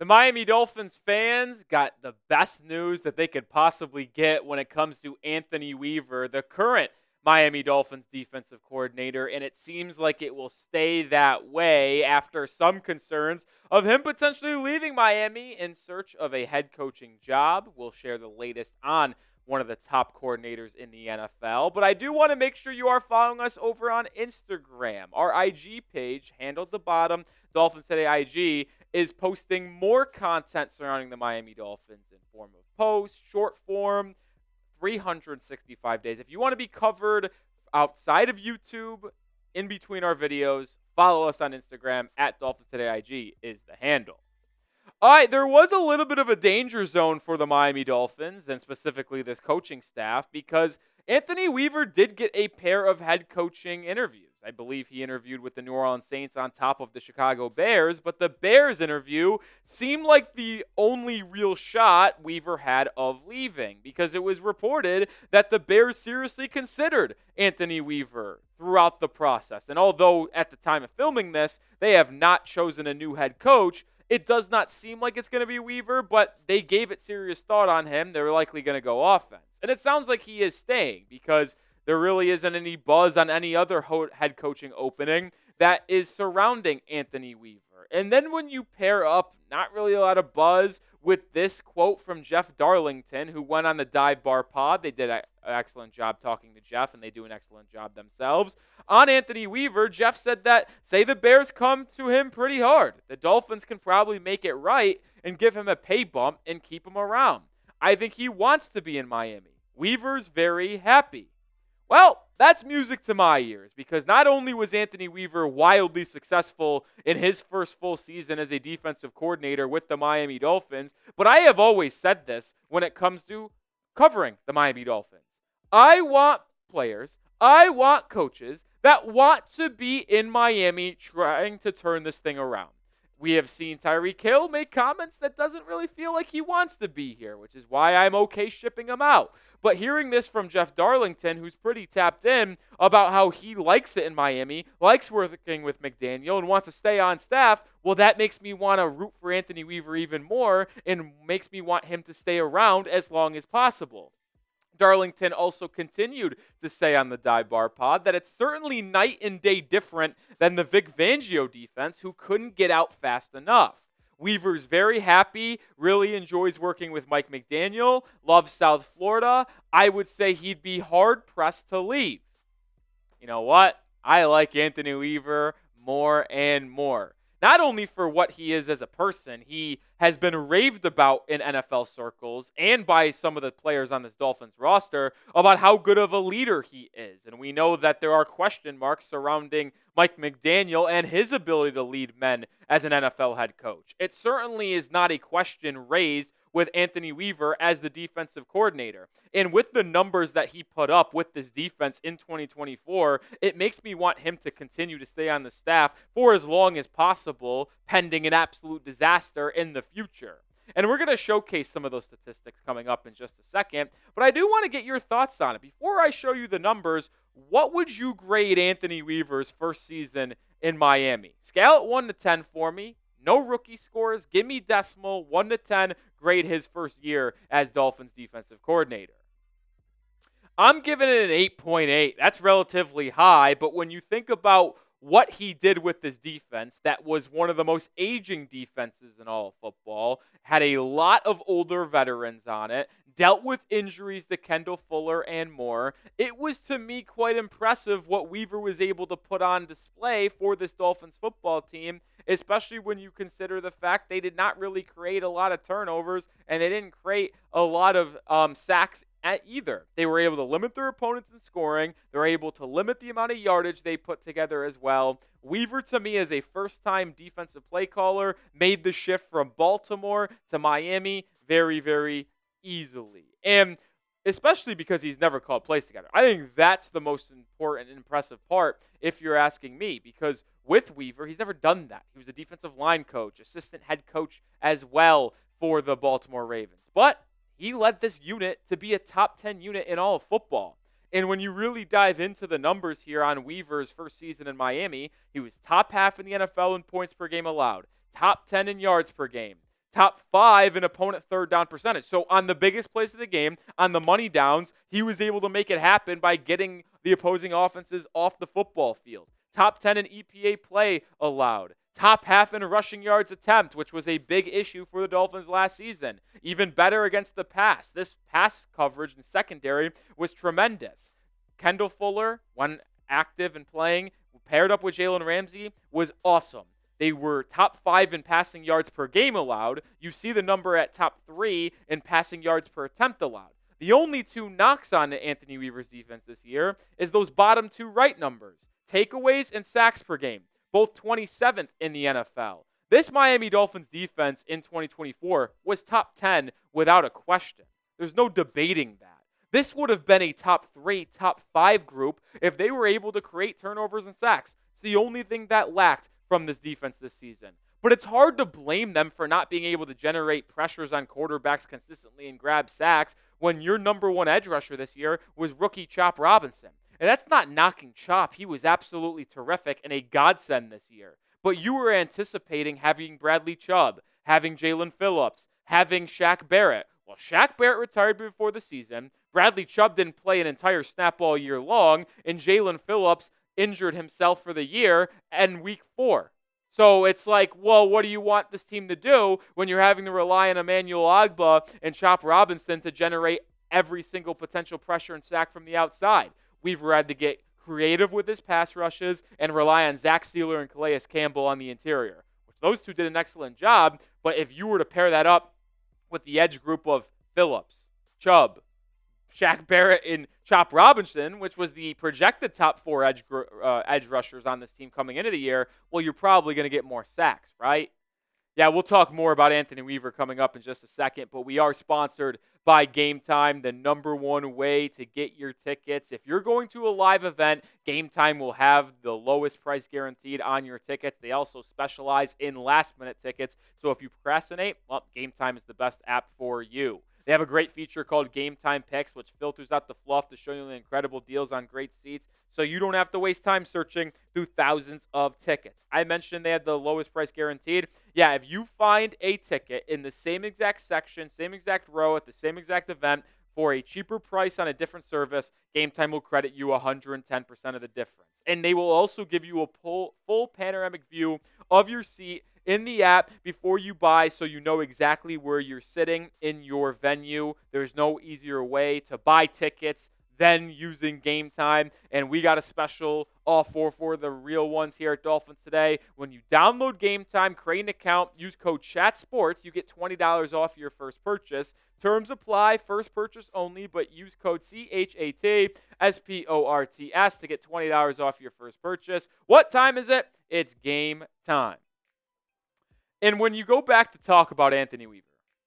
The Miami Dolphins fans got the best news that they could possibly get when it comes to Anthony Weaver, the current Miami Dolphins defensive coordinator, and it seems like it will stay that way after some concerns of him potentially leaving Miami in search of a head coaching job. We'll share the latest on one of the top coordinators in the NFL. But I do want to make sure you are following us over on Instagram. Our IG page, handled at the bottom, Dolphins Today IG, is posting more content surrounding the Miami Dolphins in form of posts, short form, 365 days. If you want to be covered outside of YouTube, in between our videos, follow us on Instagram at Dolphins Today IG is the handle. All right, there was a little bit of a danger zone for the Miami Dolphins and specifically this coaching staff because Anthony Weaver did get a pair of head coaching interviews. I believe he interviewed with the New Orleans Saints on top of the Chicago Bears, but the Bears interview seemed like the only real shot Weaver had of leaving because it was reported that the Bears seriously considered Anthony Weaver throughout the process. And although at the time of filming this, they have not chosen a new head coach, it does not seem like it's going to be Weaver, but they gave it serious thought on him. They're likely going to go offense. And it sounds like he is staying because there really isn't any buzz on any other head coaching opening that is surrounding Anthony Weaver. And then when you pair up not really a lot of buzz with this quote from Jeff Darlington, who went on the Dive Bar Pod. They did an excellent job talking to Jeff, and they do an excellent job themselves. On Anthony Weaver, Jeff said that, say the Bears come to him pretty hard, the Dolphins can probably make it right and give him a pay bump and keep him around. I think he wants to be in Miami. Weaver's very happy. Well, that's music to my ears because not only was Anthony Weaver wildly successful in his first full season as a defensive coordinator with the Miami Dolphins, but I have always said this when it comes to covering the Miami Dolphins. I want players, I want coaches that want to be in Miami trying to turn this thing around. We have seen Tyreek Hill make comments that doesn't really feel like he wants to be here, which is why I'm okay shipping him out. But hearing this from Jeff Darlington, who's pretty tapped in about how he likes it in Miami, likes working with McDaniel, and wants to stay on staff, well, that makes me want to root for Anthony Weaver even more and makes me want him to stay around as long as possible. Darlington also continued to say on the Dive Bar Pod that it's certainly night and day different than the Vic Fangio defense, who couldn't get out fast enough. Weaver's very happy, really enjoys working with Mike McDaniel, loves South Florida. I would say he'd be hard-pressed to leave. You know what? I like Anthony Weaver more and more. Not only for what he is as a person, he has been raved about in NFL circles and by some of the players on this Dolphins roster about how good of a leader he is. And we know that there are question marks surrounding Mike McDaniel and his ability to lead men as an NFL head coach. It certainly is not a question raised with Anthony Weaver as the defensive coordinator. And with the numbers that he put up with this defense in 2024, it makes me want him to continue to stay on the staff for as long as possible, pending an absolute disaster in the future. And we're going to showcase some of those statistics coming up in just a second, but I do want to get your thoughts on it. Before I show you the numbers, what would you grade Anthony Weaver's first season in Miami? Scale it 1 to 10 for me. No rookie scores. Give me decimal 1 to 10. Grade his first year as Dolphins defensive coordinator. I'm giving it an 8.8. That's relatively high, but when you think about what he did with this defense, that was one of the most aging defenses in all of football, had a lot of older veterans on it, dealt with injuries to Kendall Fuller and more. It was, to me, quite impressive what Weaver was able to put on display for this Dolphins football team, especially when you consider the fact they did not really create a lot of turnovers and they didn't create a lot of sacks either. They were able to limit their opponents in scoring. They were able to limit the amount of yardage they put together as well. Weaver, to me, as a first-time defensive play caller, made the shift from Baltimore to Miami very, very easily. And especially because he's never called plays together. I think that's the most important and impressive part if you're asking me, because with Weaver, he's never done that. He was a defensive line coach, assistant head coach as well for the Baltimore Ravens. But he led this unit to be a top 10 unit in all of football. And when you really dive into the numbers here on Weaver's first season in Miami, he was top half in the NFL in points per game allowed, top 10 in yards per game, top 5 in opponent third down percentage. So on the biggest plays of the game, on the money downs, he was able to make it happen by getting the opposing offenses off the football field. Top 10 in EPA play allowed. Top half in rushing yards attempt, which was a big issue for the Dolphins last season. Even better against the pass. This pass coverage in secondary was tremendous. Kendall Fuller, when active and playing, paired up with Jalen Ramsey, was awesome. They were top 5 in passing yards per game allowed. You see the number at top 3 in passing yards per attempt allowed. The only 2 knocks on Anthony Weaver's defense this year is those bottom 2 right numbers. Takeaways and sacks per game, both 27th in the NFL. This Miami Dolphins defense in 2024 was top 10 without a question. There's no debating that. This would have been a top 3, top 5 group if they were able to create turnovers and sacks. It's the only thing that lacked from this defense this season. But it's hard to blame them for not being able to generate pressures on quarterbacks consistently and grab sacks when your number 1 edge rusher this year was rookie Chop Robinson. And that's not knocking Chop. He was absolutely terrific and a godsend this year. But you were anticipating having Bradley Chubb, having Jalen Phillips, having Shaq Barrett. Well, Shaq Barrett retired before the season. Bradley Chubb didn't play an entire snap all year long. And Jalen Phillips injured himself for the year in week 4. So it's like, well, what do you want this team to do when you're having to rely on Emmanuel Ogbah and Chop Robinson to generate every single potential pressure and sack from the outside? Weaver had to get creative with his pass rushes and rely on Zach Sieler and Calais Campbell on the interior, which those 2 did an excellent job. But if you were to pair that up with the edge group of Phillips, Chubb, Shaq Barrett, and Chop Robinson, which was the projected top 4 edge rushers on this team coming into the year, well, you're probably going to get more sacks, right? Yeah, we'll talk more about Anthony Weaver coming up in just a second, but we are sponsored by Game Time, the number 1 way to get your tickets. If you're going to a live event, Game Time will have the lowest price guaranteed on your tickets. They also specialize in last-minute tickets, so if you procrastinate, well, Game Time is the best app for you. They have a great feature called Game Time Picks, which filters out the fluff to show you the incredible deals on great seats, so you don't have to waste time searching through thousands of tickets. I mentioned they had the lowest price guaranteed. Yeah, if you find a ticket in the same exact section, same exact row, at the same exact event for a cheaper price on a different service, Game Time will credit you 110% of the difference. And they will also give you a full panoramic view of your seat in the app before you buy, so you know exactly where you're sitting in your venue. There's no easier way to buy tickets than using Game Time. And we got a special offer for the real ones here at Dolphins Today. When you download Game Time, create an account, use code CHATSPORTS, you get $20 off your first purchase. Terms apply, first purchase only, but use code CHATSPORTS to get $20 off your first purchase. What time is it? It's game time. And when you go back to talk about Anthony Weaver,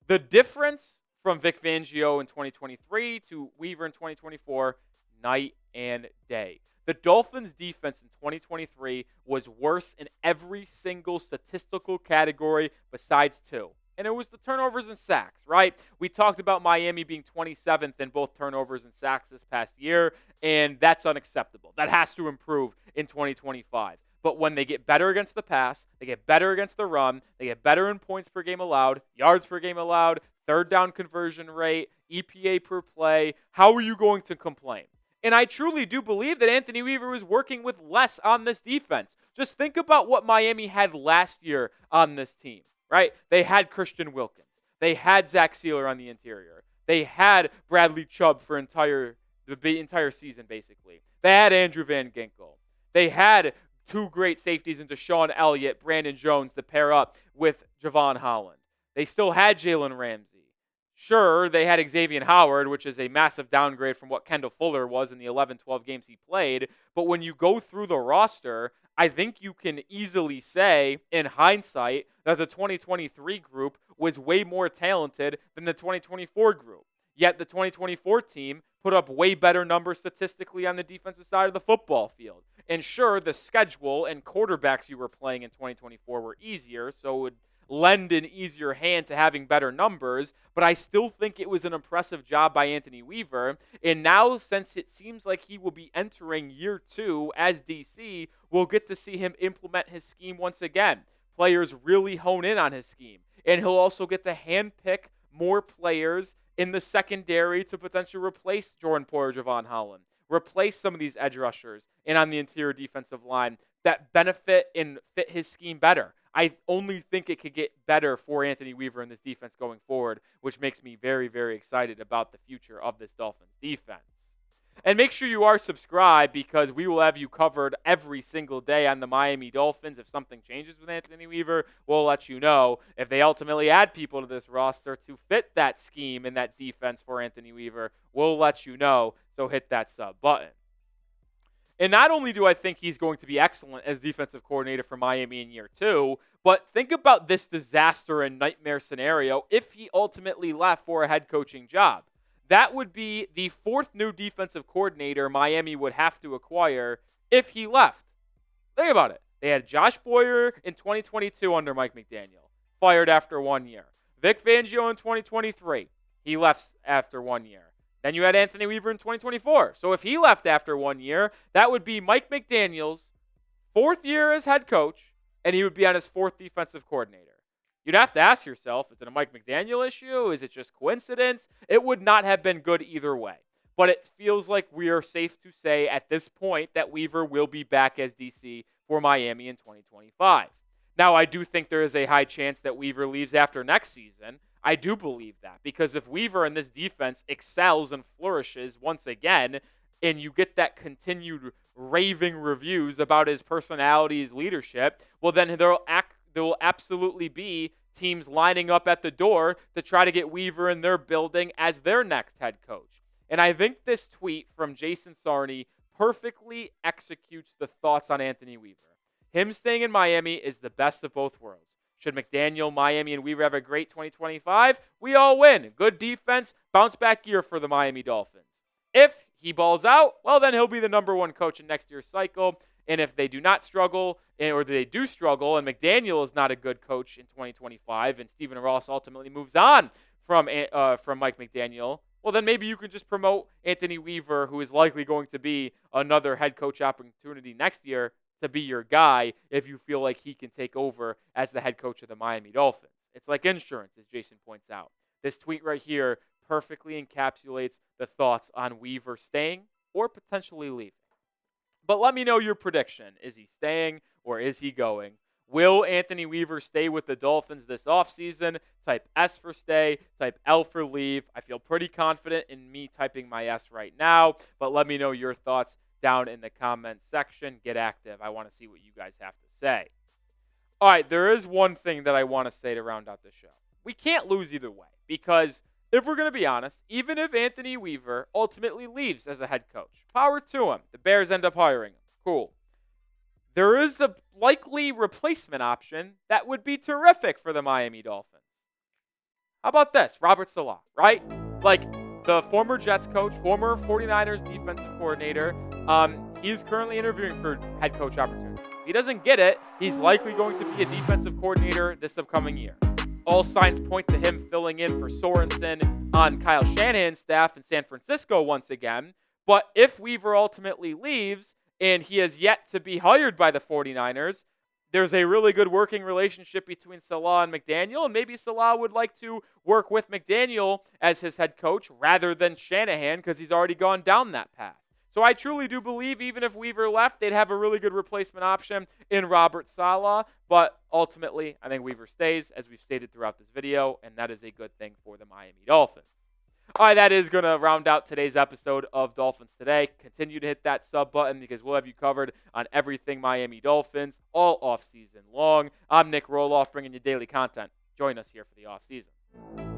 the difference from Vic Fangio in 2023 to Weaver in 2024, night and day. The Dolphins' defense in 2023 was worse in every single statistical category besides 2. And it was the turnovers and sacks, right? We talked about Miami being 27th in both turnovers and sacks this past year, and that's unacceptable. That has to improve in 2025. But when they get better against the pass, they get better against the run, they get better in points per game allowed, yards per game allowed, third down conversion rate, EPA per play, how are you going to complain? And I truly do believe that Anthony Weaver was working with less on this defense. Just think about what Miami had last year on this team, right? They had Christian Wilkins. They had Zach Sieler on the interior. They had Bradley Chubb for the entire season, basically. They had Andrew Van Ginkel. They had 2 great safeties in Deshaun Elliott, Brandon Jones to pair up with Javon Holland. They still had Jalen Ramsey. Sure, they had Xavier Howard, which is a massive downgrade from what Kendall Fuller was in the 11-12 games he played. But when you go through the roster, I think you can easily say, in hindsight, that the 2023 group was way more talented than the 2024 group. Yet the 2024 team put up way better numbers statistically on the defensive side of the football field. And sure, the schedule and quarterbacks you were playing in 2024 were easier, so it would lend an easier hand to having better numbers, but I still think it was an impressive job by Anthony Weaver. And now, since it seems like he will be entering year 2 as DC, we'll get to see him implement his scheme once again. Players really hone in on his scheme. And he'll also get to handpick more players in the secondary to potentially replace Jordan Poyer, Javon Holland, replace some of these edge rushers, and on the interior defensive line that benefit and fit his scheme better. I only think it could get better for Anthony Weaver in this defense going forward, which makes me very, very excited about the future of this Dolphins defense. And make sure you are subscribed because we will have you covered every single day on the Miami Dolphins. If something changes with Anthony Weaver, we'll let you know. If they ultimately add people to this roster to fit that scheme and that defense for Anthony Weaver, we'll let you know. So hit that sub button. And not only do I think he's going to be excellent as defensive coordinator for Miami in year 2, but think about this disaster and nightmare scenario if he ultimately left for a head coaching job. That would be the 4th new defensive coordinator Miami would have to acquire if he left. Think about it. They had Josh Boyer in 2022 under Mike McDaniel, fired after 1 year. Vic Fangio in 2023, he left after 1 year. Then you had Anthony Weaver in 2024. So if he left after 1 year, that would be Mike McDaniel's 4th year as head coach, and he would be on his 4th defensive coordinator. You'd have to ask yourself, is it a Mike McDaniel issue? Is it just coincidence? It would not have been good either way. But it feels like we are safe to say at this point that Weaver will be back as DC for Miami in 2025. Now, I do think there is a high chance that Weaver leaves after next season. I do believe that because if Weaver in this defense excels and flourishes once again, and you get that continued raving reviews about his personality, his leadership, well, then there will absolutely be teams lining up at the door to try to get Weaver in their building as their next head coach. And I think this tweet from Jason Sarney perfectly executes the thoughts on Anthony Weaver. Him staying in Miami is the best of both worlds. Should McDaniel, Miami, and Weaver have a great 2025, we all win. Good defense, bounce back year for the Miami Dolphins. If he balls out, well, then he'll be the number 1 coach in next year's cycle. And if they do not struggle, or they do struggle, and McDaniel is not a good coach in 2025, and Stephen Ross ultimately moves on from Mike McDaniel, well, then maybe you can just promote Anthony Weaver, who is likely going to be another head coach opportunity next year, to be your guy if you feel like he can take over as the head coach of the Miami Dolphins. It's like insurance, as Jason points out. This tweet right here perfectly encapsulates the thoughts on Weaver staying or potentially leaving. But let me know your prediction. Is he staying or is he going? Will Anthony Weaver stay with the Dolphins this offseason? Type S for stay, type L for leave. I feel pretty confident in me typing my S right now, but let me know your thoughts down in the comment section. Get active. I want to see what you guys have to say. All right, there is one thing that I want to say to round out the show. We can't lose either way because if we're going to be honest, even if Anthony Weaver ultimately leaves as a head coach, power to him. The Bears end up hiring him. Cool. There is a likely replacement option that would be terrific for the Miami Dolphins. How about this? Robert Saleh, right? Like the former Jets coach, former 49ers defensive coordinator. He's currently interviewing for head coach opportunity. If he doesn't get it, he's likely going to be a defensive coordinator this upcoming year. All signs point to him filling in for Sorensen on Kyle Shanahan's staff in San Francisco once again. But if Weaver ultimately leaves and he has yet to be hired by the 49ers, there's a really good working relationship between Saleh and McDaniel, and maybe Saleh would like to work with McDaniel as his head coach rather than Shanahan because he's already gone down that path. So I truly do believe even if Weaver left, they'd have a really good replacement option in Robert Saleh. But ultimately, I think Weaver stays, as we've stated throughout this video, and that is a good thing for the Miami Dolphins. All right, that is going to round out today's episode of Dolphins Today. Continue to hit that sub button because we'll have you covered on everything Miami Dolphins all offseason long. I'm Nic Rohloff, bringing you daily content. Join us here for the offseason.